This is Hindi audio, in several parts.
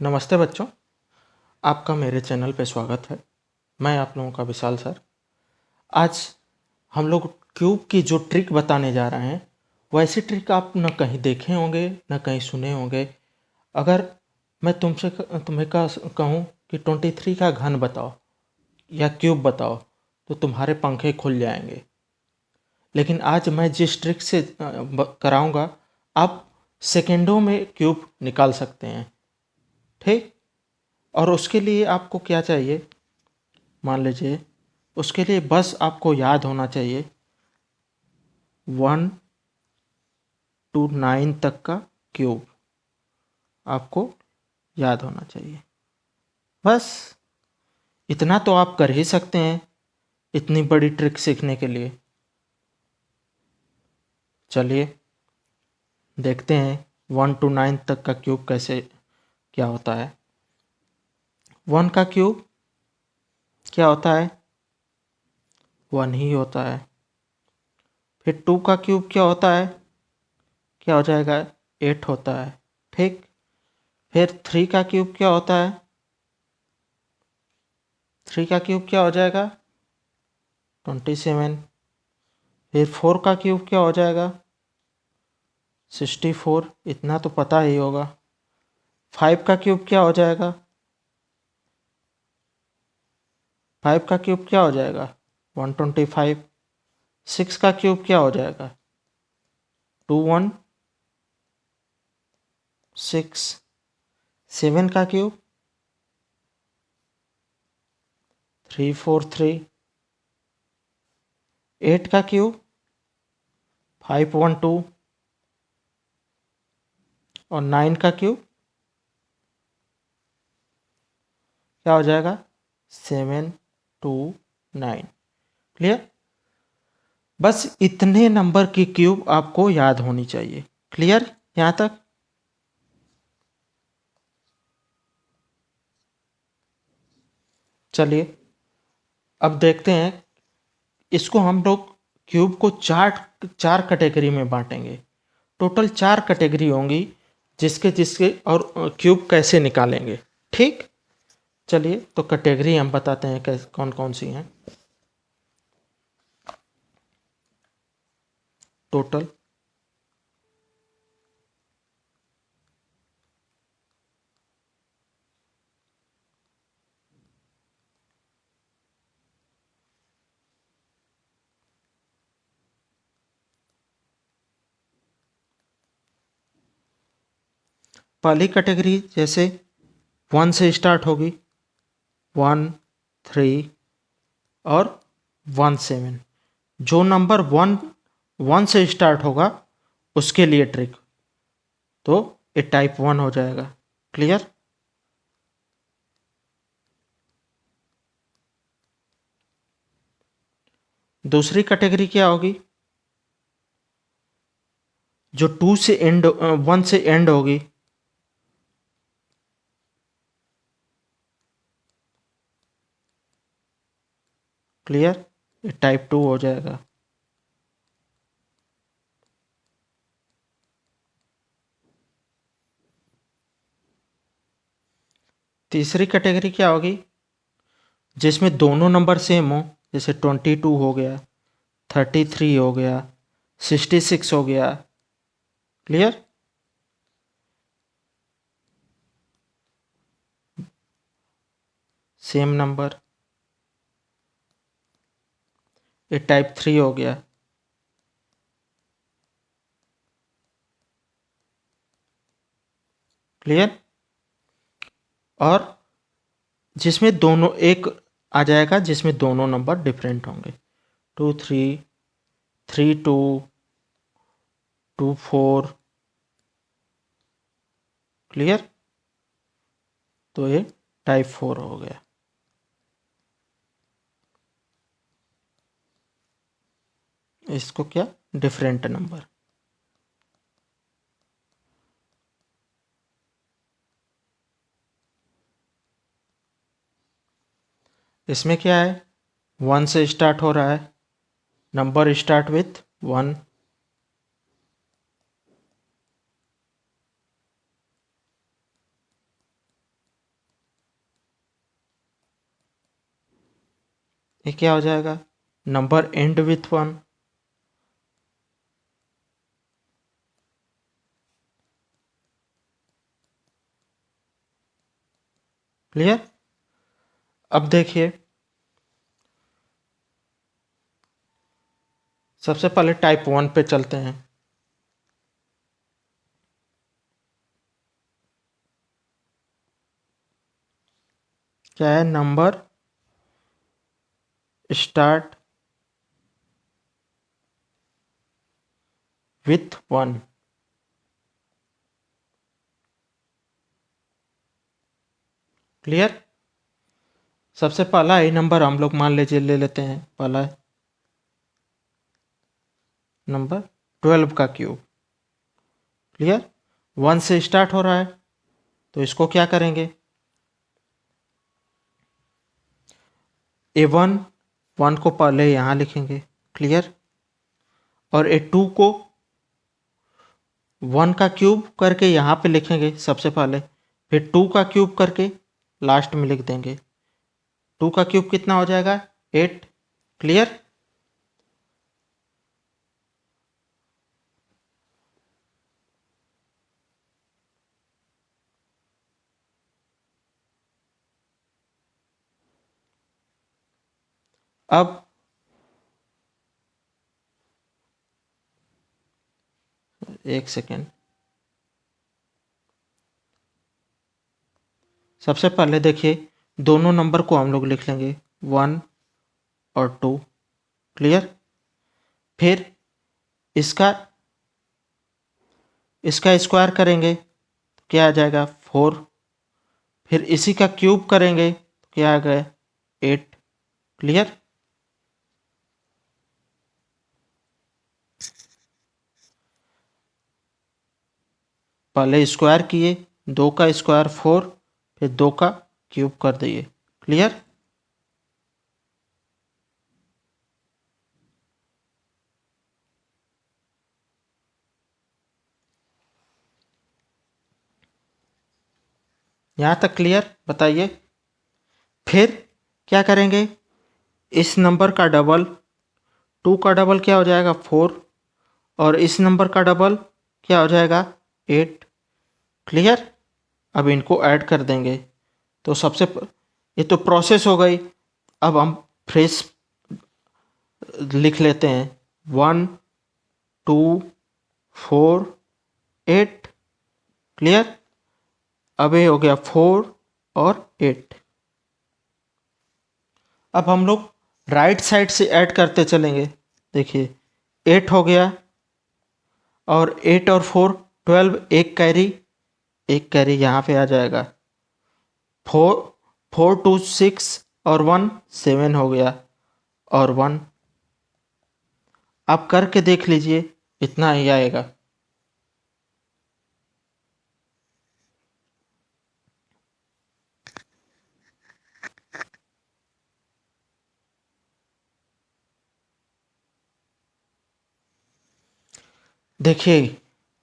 नमस्ते बच्चों, आपका मेरे चैनल पे स्वागत है। मैं आप लोगों का विशाल सर। आज हम लोग क्यूब की जो ट्रिक बताने जा रहे हैं, वैसी ट्रिक आप न कहीं देखे होंगे न कहीं सुने होंगे। अगर मैं तुम्हें कहूँ कि 23 का घन बताओ या क्यूब बताओ तो तुम्हारे पंखे खुल जाएंगे। लेकिन आज मैं जिस ट्रिक से कराऊंगा, आप सेकेंडों में क्यूब निकाल सकते हैं। ठीक। और उसके लिए आपको क्या चाहिए, मान लीजिए उसके लिए बस आपको याद होना चाहिए 1 to 9 तक का क्यूब आपको याद होना चाहिए। बस इतना तो आप कर ही सकते हैं इतनी बड़ी ट्रिक सीखने के लिए। चलिए देखते हैं 1 to 9 तक का क्यूब कैसे क्या होता है। 1 का क्यूब क्या होता है? 1 ही होता है। फिर 2 का क्यूब क्या होता है? क्या हो जाएगा? 8 होता है। ठीक। फिर 3 का क्यूब क्या होता है? 3 का क्यूब क्या हो जाएगा? 27। फिर 4 का क्यूब क्या हो जाएगा? 64। इतना तो पता ही होगा। 5 का क्यूब क्या हो जाएगा? 5 का क्यूब क्या हो जाएगा? 125। 6 का क्यूब क्या हो जाएगा? 216। 7 का क्यूब 343। 8 का क्यूब 512। और 9 का क्यूब क्या हो जाएगा? 729। क्लियर? बस इतने नंबर की क्यूब आपको याद होनी चाहिए। क्लियर यहाँ तक? चलिए अब देखते हैं। इसको हम लोग क्यूब को चार चार कैटेगरी में बांटेंगे। टोटल 4 कैटेगरी होंगी जिसके जिसके और क्यूब कैसे निकालेंगे। ठीक। चलिए तो कैटेगरी हम बताते हैं कैसे कौन कौन सी हैं। टोटल पहली कैटेगरी जैसे 1 से स्टार्ट होगी, 1, 3 और 17। जो नंबर 1 से स्टार्ट होगा उसके लिए ट्रिक, तो ये टाइप 1 हो जाएगा। क्लियर? दूसरी कैटेगरी क्या होगी? जो 1 से एंड होगी, क्लियर? ये टाइप 2 हो जाएगा। तीसरी कैटेगरी क्या होगी? जिसमें दोनों नंबर सेम हो, जैसे 22 हो गया, 33 हो गया, 66 हो गया। क्लियर? सेम नंबर, ये टाइप 3 हो गया। क्लियर? और जिसमें दोनों एक आ जाएगा जिसमें दोनों नंबर डिफरेंट होंगे, 2 3, 3 2, 2 4। क्लियर? तो ये टाइप 4 हो गया। इसको क्या? Different number. इसमें क्या है? 1 से स्टार्ट हो रहा है, नंबर स्टार्ट विथ 1। ये क्या हो जाएगा, नंबर एंड विथ 1। क्लियर। अब देखिए, सबसे पहले टाइप 1 पे चलते हैं। क्या है, नंबर स्टार्ट विथ 1। क्लियर। सबसे पहला ही नंबर हम लोग मान लीजिए ले लेते हैं, पहला नंबर 12 का क्यूब। क्लियर। 1 से स्टार्ट हो रहा है, तो इसको क्या करेंगे, A1 1 को पहले यहाँ लिखेंगे। क्लियर। और A2 को 1 का क्यूब करके यहाँ पे लिखेंगे सबसे पहले, फिर 2 का क्यूब करके लास्ट में लिख देंगे। 2 का क्यूब कितना हो जाएगा, 8। क्लियर। अब एक सेकेंड, सबसे पहले देखिए दोनों नंबर को हम लोग लिख लेंगे 1 और 2। क्लियर। फिर इसका इसका स्क्वायर करेंगे तो क्या आ जाएगा, 4। फिर इसी का क्यूब करेंगे तो क्या आ गया, 8। क्लियर। पहले स्क्वायर किए, 2 का स्क्वायर 4, फिर 2 का क्यूब कर दिए। क्लियर। यहाँ तक क्लियर, बताइए। फिर क्या करेंगे, इस नंबर का डबल, 2 का डबल क्या हो जाएगा, 4, और इस नंबर का डबल क्या हो जाएगा, 8। क्लियर। अब इनको ऐड कर देंगे, तो ये तो प्रोसेस हो गई। अब हम फ्रेश लिख लेते हैं, 1 2 4 8। क्लियर। अब ये हो गया 4 और 8। अब हम लोग राइट साइड से ऐड करते चलेंगे। देखिए 8 हो गया, और 8 और 4 12, एक कैरी यहाँ पे आ जाएगा। 4 2 6 और 1 7 हो गया, और 1। आप करके देख लीजिए, इतना ही आएगा। देखिए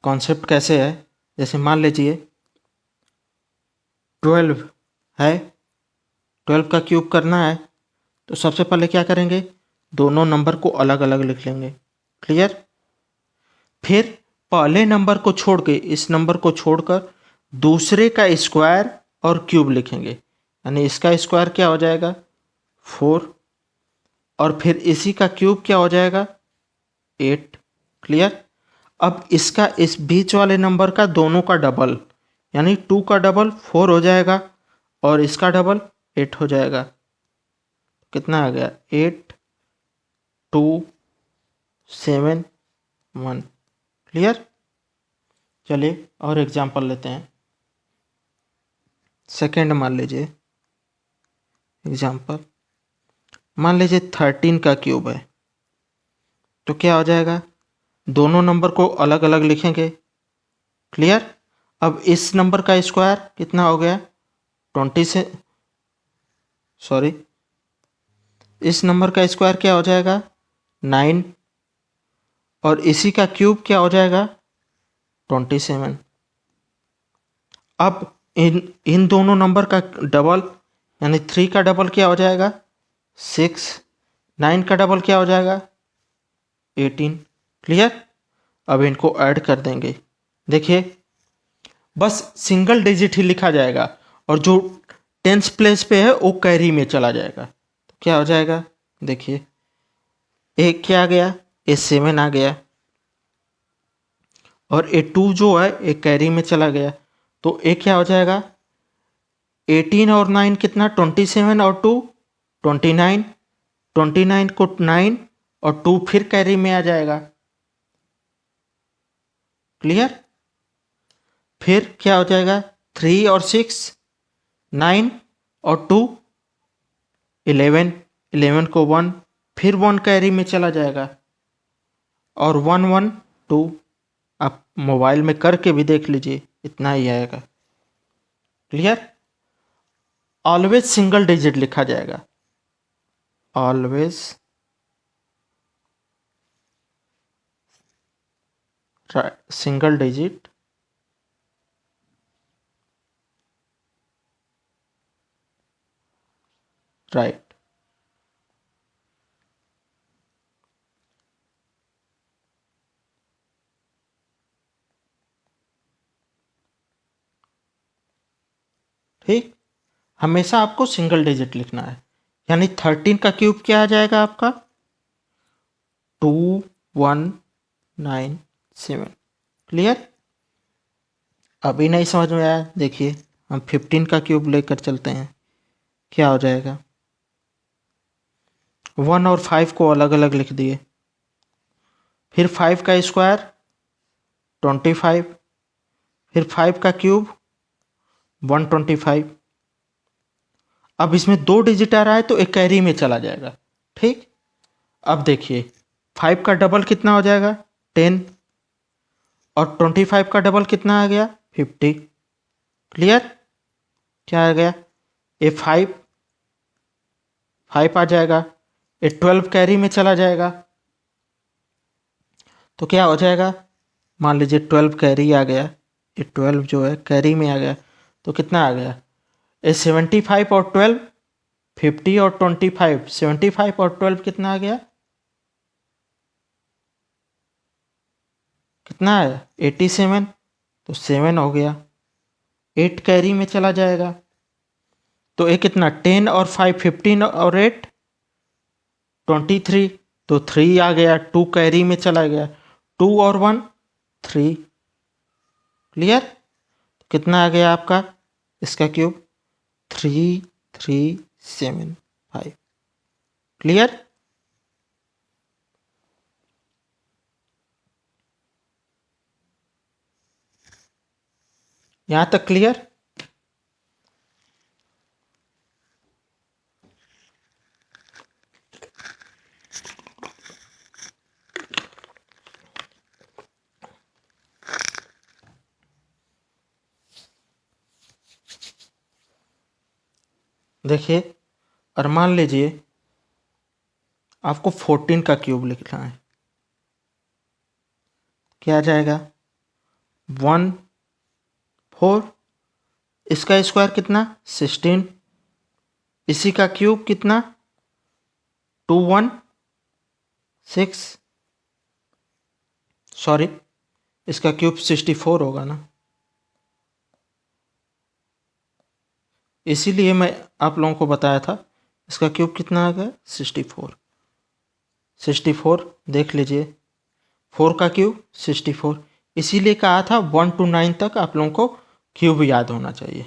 कॉन्सेप्ट कैसे है, जैसे मान लीजिए 12 है, 12 का क्यूब करना है, तो सबसे पहले क्या करेंगे, दोनों नंबर को अलग अलग लिख लेंगे। क्लियर। फिर पहले नंबर को छोड़ के, इस नंबर को छोड़कर दूसरे का स्क्वायर और क्यूब लिखेंगे, यानी इसका स्क्वायर क्या हो जाएगा, 4, और फिर इसी का क्यूब क्या हो जाएगा, 8। क्लियर। अब इसका इस बीच वाले नंबर का दोनों का डबल, यानी 2 का डबल 4 हो जाएगा, और इसका डबल 8 हो जाएगा। कितना आ गया, 8 2 7 1। क्लियर। चलिए और एग्जांपल लेते हैं। सेकेंड मान लीजिए एग्जांपल, मान लीजिए 13 का क्यूब है, तो क्या हो जाएगा, दोनों नंबर को अलग अलग लिखेंगे। क्लियर। अब इस नंबर का स्क्वायर कितना हो गया, 20 से, सॉरी, इस नंबर का स्क्वायर क्या हो जाएगा, 9, और इसी का क्यूब क्या हो जाएगा, 27। अब इन दोनों नंबर का डबल, यानी 3 का डबल क्या हो जाएगा, 6। 9 का डबल क्या हो जाएगा? 18। क्लियर? अब इनको ऐड कर देंगे। देखिए, बस सिंगल डिजिट ही लिखा जाएगा और जो टेंस प्लेस पे है वो कैरी में चला जाएगा। तो क्या हो जाएगा? देखिए, एक क्या आ गया? A7 आ गया और A2 जो है एक कैरी में चला गया। तो एक क्या हो जाएगा? 18 और 9 कितना? 27 और 2 29। 29 को 9 और 2 फिर कैरी में आ जाएगा। क्लियर? फिर क्या हो जाएगा? 3 और 6 9 और 2 11। 11 को 1 फिर 1 कैरी में चला जाएगा और 1 1 2। आप मोबाइल में करके भी देख लीजिए, इतना ही आएगा। क्लियर? ऑलवेज सिंगल डिजिट लिखा जाएगा। Always single digit right. ठीक, हमेशा आपको सिंगल डिजिट लिखना है। यानी 13 का क्यूब क्या आ जाएगा आपका? 2197। क्लियर? अभी नहीं समझ में आया? देखिए, हम 15 का क्यूब लेकर चलते हैं। क्या हो जाएगा? 1 और 5 को अलग अलग लिख दिए। फिर 5 का स्क्वायर 25। फिर 5 का क्यूब 125। अब इसमें 2 डिजिट आ रहा है तो एक कैरी में चला जाएगा। ठीक, अब देखिए, 5 का डबल कितना हो जाएगा? 10 और 25 का डबल कितना आ गया? 50। क्लियर? क्या आ गया? ये 5 आ जाएगा। ये 12 कैरी में चला जाएगा। तो क्या हो जाएगा? मान लीजिए 12 कैरी आ गया, ये 12 जो है कैरी में आ गया। तो कितना आ गया? ये 75 और 12 50 और 25 75 और 12 कितना आ गया? कितना है? 87। तो 7 हो गया। 8 कैरी में चला जाएगा। तो ये कितना? 10 और 5 15 और 8 23। तो 3 आ गया। 2 कैरी में चला गया। 2 और 1 3। क्लियर? कितना आ गया आपका इसका क्यूब? 3375। क्लियर? यहां तक क्लियर? देखिए, और मान लीजिए आपको 14 का क्यूब लिखना है। क्या आ जाएगा? 1 4। इसका स्क्वायर कितना? 16। इसी का क्यूब कितना? 2 1 6। सॉरी, इसका क्यूब 64 होगा ना, इसीलिए मैं आप लोगों को बताया था। इसका क्यूब कितना आ गया? 64। 64 देख लीजिए, 4 का क्यूब 64। इसीलिए कहा था 1 to 9 तक आप लोगों को क्यूब याद होना चाहिए।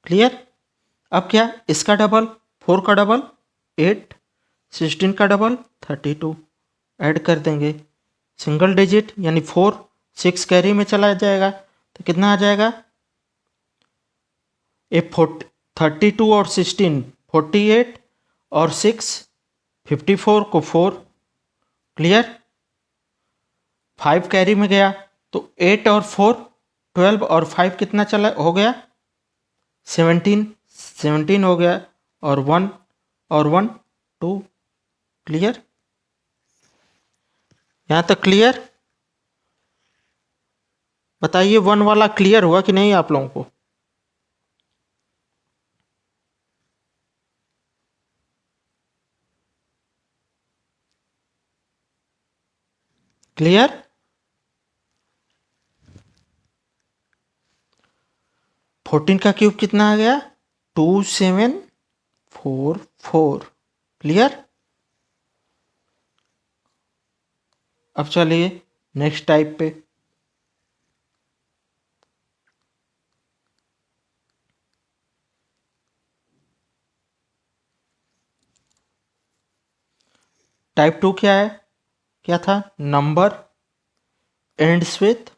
क्लियर? अब क्या? इसका डबल 4 का डबल 8 16 का डबल 32 ऐड कर देंगे। सिंगल डिजिट यानी 4 6 कैरी में चला जाएगा। तो कितना आ जाएगा? ये 32 और 16 48 और 6 54 को 4। क्लियर? 5 कैरी में गया तो 8 और 4 12 और 5 कितना चला हो गया? 17 17 हो गया और 1 और 1 2। क्लियर? यहाँ तक क्लियर? बताइए 1 वाला क्लियर हुआ कि नहीं आप लोगों को? क्लियर? फोर्टीन का क्यूब कितना आ गया? 2744। क्लियर? अब चलिए नेक्स्ट टाइप पे। टाइप 2 क्या है? क्या था? Number ends with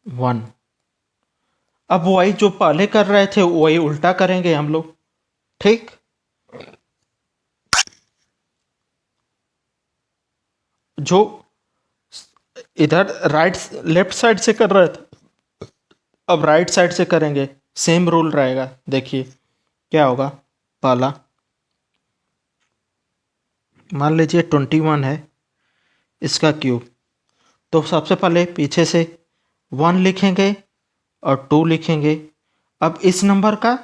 1। अब वही जो पहले कर रहे थे वही उल्टा करेंगे हम लोग। ठीक, जो इधर राइट लेफ्ट साइड से कर रहे थे अब राइट साइड से करेंगे। सेम रूल रहेगा। देखिए क्या होगा। पहला मान लीजिए 21 है, इसका क्यूब। तो सबसे पहले पीछे से 1 लिखेंगे और 2 लिखेंगे। अब इस नंबर का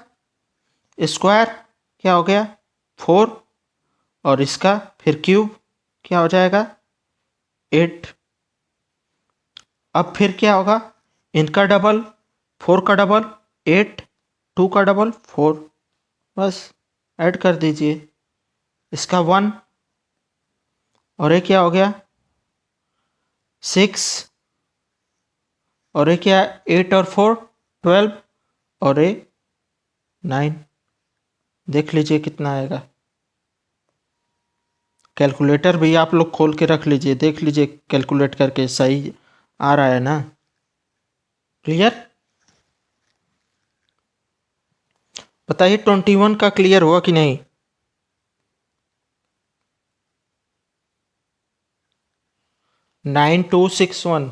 स्क्वायर क्या हो गया? 4, और इसका फिर क्यूब क्या हो जाएगा? 8। अब फिर क्या होगा? इनका डबल, 4 का डबल 8, 2 का डबल 4। बस ऐड कर दीजिए। इसका 1, और ये क्या हो गया? 6, और ये क्या? 8 और 4 12, और ये 9। देख लीजिए कितना आएगा। कैलकुलेटर भी आप लोग खोल के रख लीजिए, देख लीजिए कैलकुलेट करके सही आ रहा है ना। क्लियर? बताइए 21 का क्लियर हुआ कि नहीं? 9261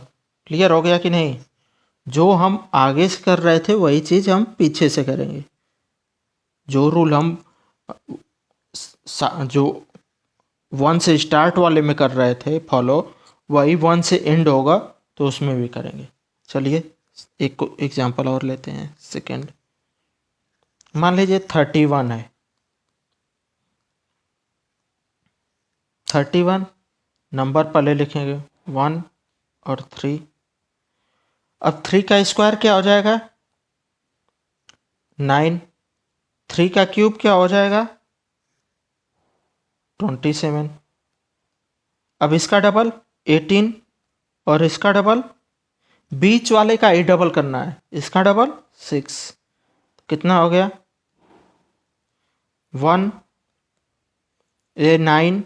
क्लियर हो गया कि नहीं? जो हम आगे से कर रहे थे वही चीज़ हम पीछे से करेंगे। जो रूल हम जो 1 से स्टार्ट वाले में कर रहे थे फॉलो, वही 1 से एंड होगा तो उसमें भी करेंगे। चलिए एक एग्जांपल और लेते हैं। सेकंड, मान लीजिए 31 है। 31 नंबर पहले लिखेंगे 1 और 3। अब 3 का स्क्वायर क्या हो जाएगा? 9। 3 का क्यूब क्या हो जाएगा? 27। अब इसका डबल 18, और इसका डबल बीच वाले का ही डबल करना है, इसका डबल 6। कितना हो गया? 1, ये 9,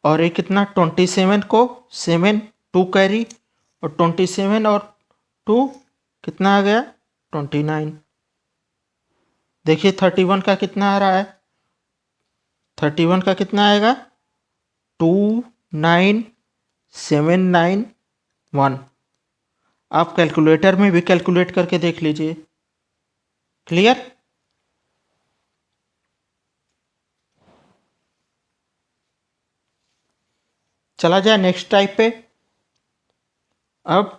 और ये कितना? 27 को 7, 2 कैरी, और 27 और 2 कितना आ गया? 29। देखिए 31 का कितना आ रहा है? 31 का कितना आएगा? 29791। आप कैलकुलेटर में भी कैलकुलेट करके देख लीजिए। क्लियर? चला जाए नेक्स्ट टाइप पे। अब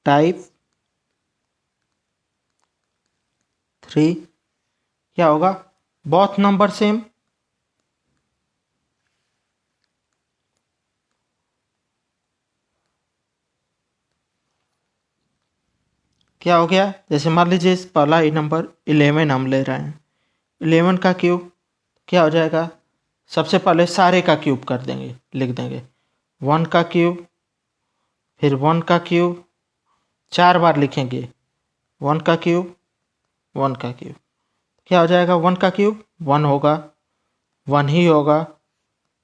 टाइप 3 क्या होगा? Both number same. क्या हो गया? जैसे मान लीजिए पहला ही नंबर 11 हम ले रहे हैं। 11 का क्यूब क्या हो जाएगा? सबसे पहले सारे का क्यूब कर देंगे, लिख देंगे 1 का क्यूब, फिर 1 का क्यूब, 4 बार लिखेंगे 1 का क्यूब, 1 का क्यूब। क्या हो जाएगा? 1 का क्यूब 1 होगा, 1 ही होगा,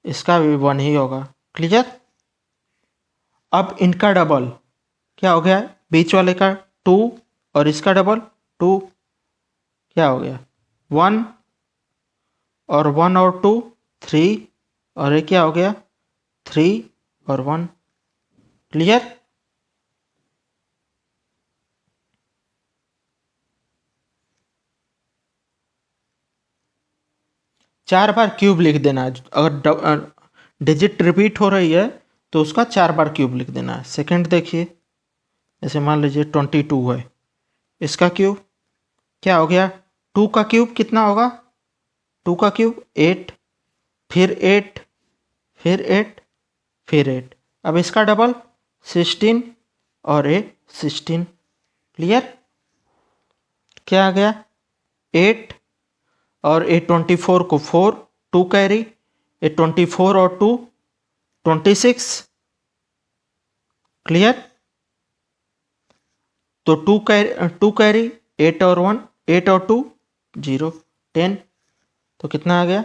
इसका भी 1 ही होगा। क्लियर? अब इनका डबल क्या हो गया? बीच वाले का 2, और इसका डबल 2। क्या हो गया? 1, और 1 और 2 3, और ये क्या हो गया? 3 और 1। क्लियर? चार बार क्यूब लिख देना है। अगर डिजिट रिपीट हो रही है तो उसका 4 बार क्यूब लिख देना है। सेकंड देखिए, जैसे मान लीजिए 22 है, इसका क्यूब क्या हो गया? टू का क्यूब कितना होगा, टू का क्यूब 8, फिर 8, फिर 8, फिर 8। अब इसका डबल 16 और ए 16। क्लियर? क्या आ गया 8 और ए 24 को 4, 2 कैरी, ए 24 और 2 26। क्लियर? तो 2 कैरी 8 और 1, 8 और 2 0, 10। तो कितना आ गया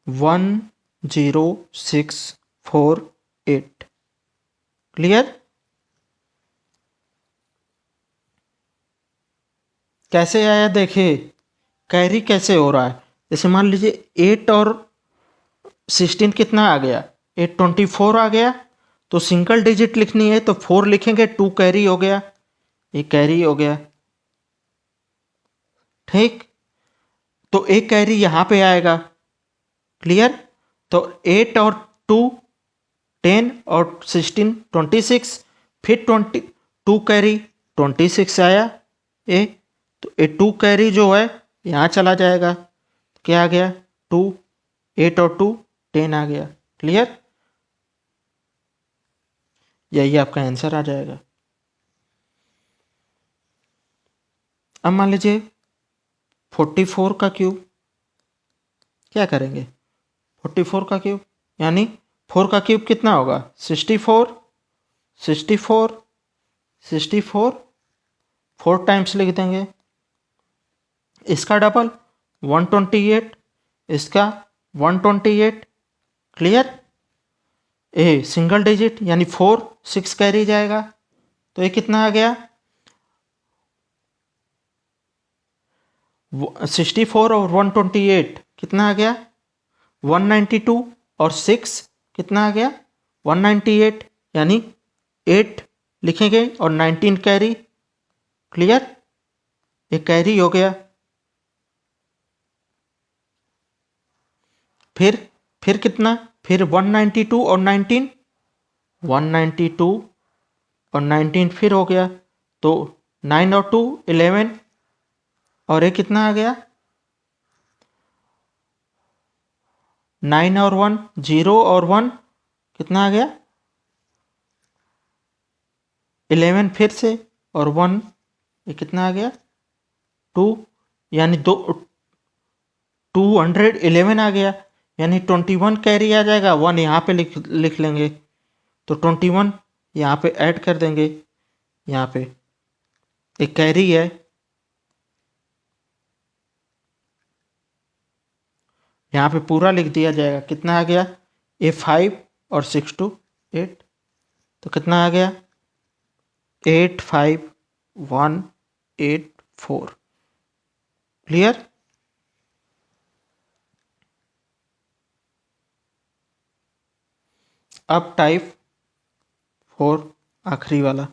10648। क्लियर? कैसे आया देखिए, कैरी कैसे हो रहा है। जैसे मान लीजिए 8 और 16 कितना आ गया, 8 24 आ गया, तो सिंगल डिजिट लिखनी है तो 4 लिखेंगे, 2 कैरी हो गया, ये कैरी हो गया। ठीक, तो एक कैरी यहां पे आएगा। क्लियर? तो 8 और 2 10 और 16 26, फिर 2 कैरी 26 आया ए, तो ए 2 कैरी जो है यहाँ चला जाएगा। क्या आ गया 2, 8 और 2 10 आ गया। क्लियर? यही आपका आंसर आ जाएगा। अब मान लीजिए 44 का क्यूब, क्या करेंगे 44 का क्यूब, यानी 4 का क्यूब कितना होगा 64, 64, 64, 4 टाइम्स लिख देंगे। इसका डबल 128, इसका 128। क्लियर? ए सिंगल डिजिट यानी 4, 6 कैरी जाएगा, तो ये कितना आ गया 64 और 128 कितना आ गया 192, और 6 कितना आ गया 198, यानी 8 लिखेंगे और 19 कैरी। क्लियर? ये कैरी हो गया। फिर कितना, फिर 192 और 19, 192 और 19 फिर हो गया, तो 9 और 2 11, और ये कितना आ गया 9 और 1 0, और 1 कितना आ गया 11 फिर से, और 1 ये कितना आ गया 2, यानी 211 आ गया, यानी 21 कैरी आ जाएगा। 1 यहाँ पे लिख लेंगे, तो 21 यहाँ पे ऐड कर देंगे। यहाँ पे एक कैरी है, यहाँ पे पूरा लिख दिया जाएगा। कितना आ गया ए 5 और 6 2 8, तो कितना आ गया 85184। क्लियर? अब टाइप 4 आखिरी वाला,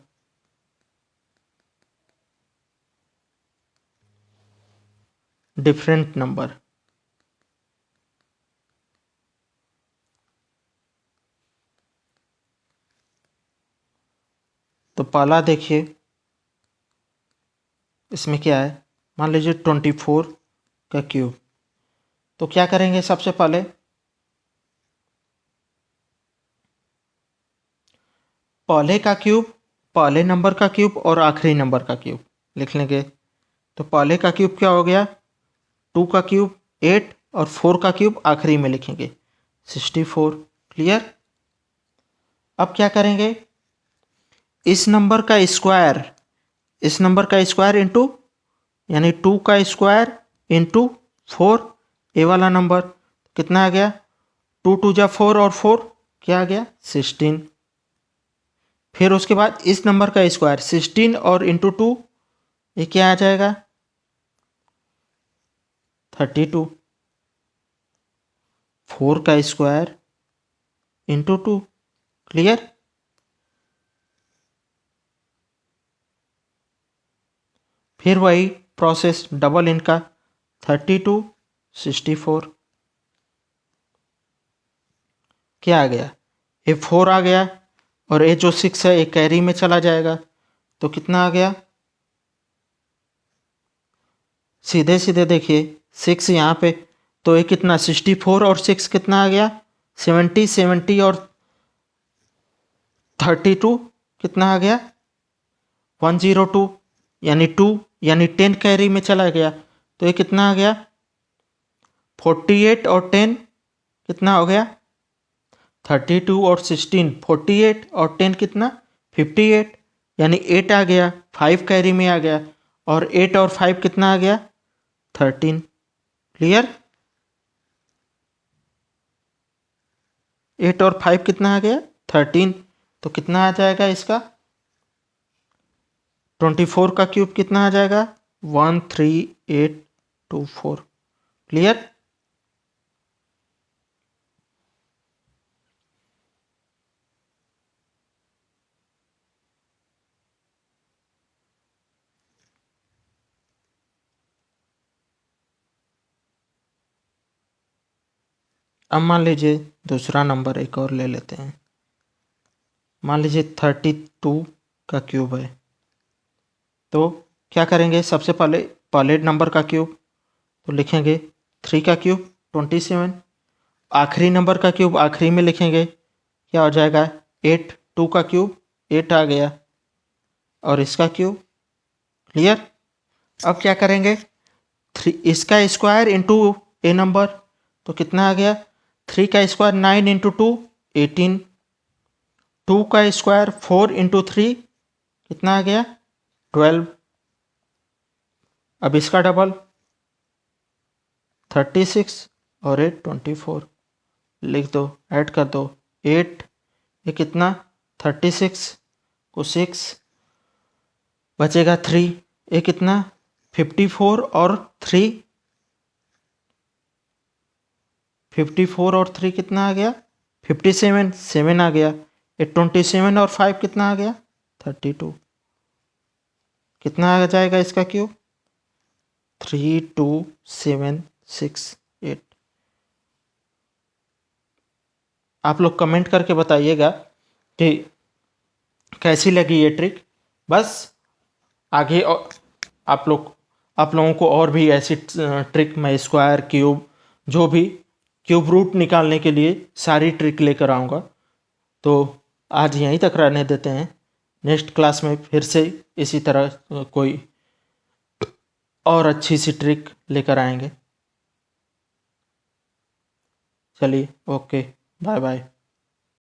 डिफरेंट नंबर। तो पहला देखिए, इसमें क्या है, मान लीजिए 24 का क्यूब। तो क्या करेंगे सबसे पहले, पहले का क्यूब, पहले नंबर का क्यूब और आखिरी नंबर का क्यूब लिख लेंगे। तो पहले का क्यूब क्या हो गया 2 का क्यूब 8, और 4 का क्यूब आखिरी में लिखेंगे 64। क्लियर? अब क्या करेंगे, इस नंबर का स्क्वायर, इस नंबर का स्क्वायर इंटू, यानी 2 का स्क्वायर इंटू 4, ए वाला नंबर कितना आ गया 2 2 जा 4, और 4 क्या आ गया 16। फिर उसके बाद इस नंबर का स्क्वायर 16 और इंटू 2, ये क्या आ जाएगा 32। 4 का स्क्वायर इंटू 2। क्लियर? फिर वही प्रोसेस डबल इनका 32 64। क्या आ गया ये 4 आ गया, और ये जो 6 है ये कैरी में चला जाएगा, तो कितना आ गया सीधे सीधे देखिए 6 यहाँ पे, तो ये कितना 64 और 6 कितना आ गया 70, 70 और 32 कितना आ गया 102, यानी 2, यानी 10 कैरी में चला गया, तो ये कितना आ गया 48 और 10 कितना हो गया 32 और 16 48 और 10 कितना 58, यानी 8 आ गया, 5 कैरी में आ गया, और 8 और 5 कितना आ गया 13। क्लियर? 8 और 5 कितना आ गया 13, तो कितना आ जाएगा इसका 24 का क्यूब कितना आ जाएगा 13824। क्लियर? अब मान लीजिए दूसरा नंबर एक और ले लेते हैं। मान लीजिए 32 का क्यूब है, तो क्या करेंगे सबसे पहले पहले नंबर का क्यूब, तो लिखेंगे 3 का क्यूब 27, आखिरी नंबर का क्यूब आखिरी में लिखेंगे, क्या हो जाएगा 8, 2 का क्यूब 8 आ गया, और इसका क्यूब। क्लियर? अब क्या करेंगे 3 इसका स्क्वायर इंटू ए नंबर, तो कितना आ गया 3 का स्क्वायर 9 इंटू 2 18, 2 का स्क्वायर 4 इंटू 3 कितना आ गया 12, अब इसका डबल 36 और 8 24, लिख दो, ऐड कर दो 8, ये कितना 36 को 6 बचेगा 3, ये कितना 54 और 3, 54 और 3 कितना आ गया 57, 7 आ गया, ये 27 और 5 कितना आ गया 32, कितना आ जाएगा इसका क्यूब 32768। आप लोग कमेंट करके बताइएगा कि कैसी लगी ये ट्रिक। बस आगे आप लोगों को और भी ऐसी ट्रिक, मैं स्क्वायर क्यूब जो भी क्यूब रूट निकालने के लिए सारी ट्रिक लेकर आऊँगा। तो आज यहीं तक रहने देते हैं, नेक्स्ट क्लास में फिर से इसी तरह कोई और अच्छी सी ट्रिक लेकर आएंगे। चलिए, ओके, बाय बाय।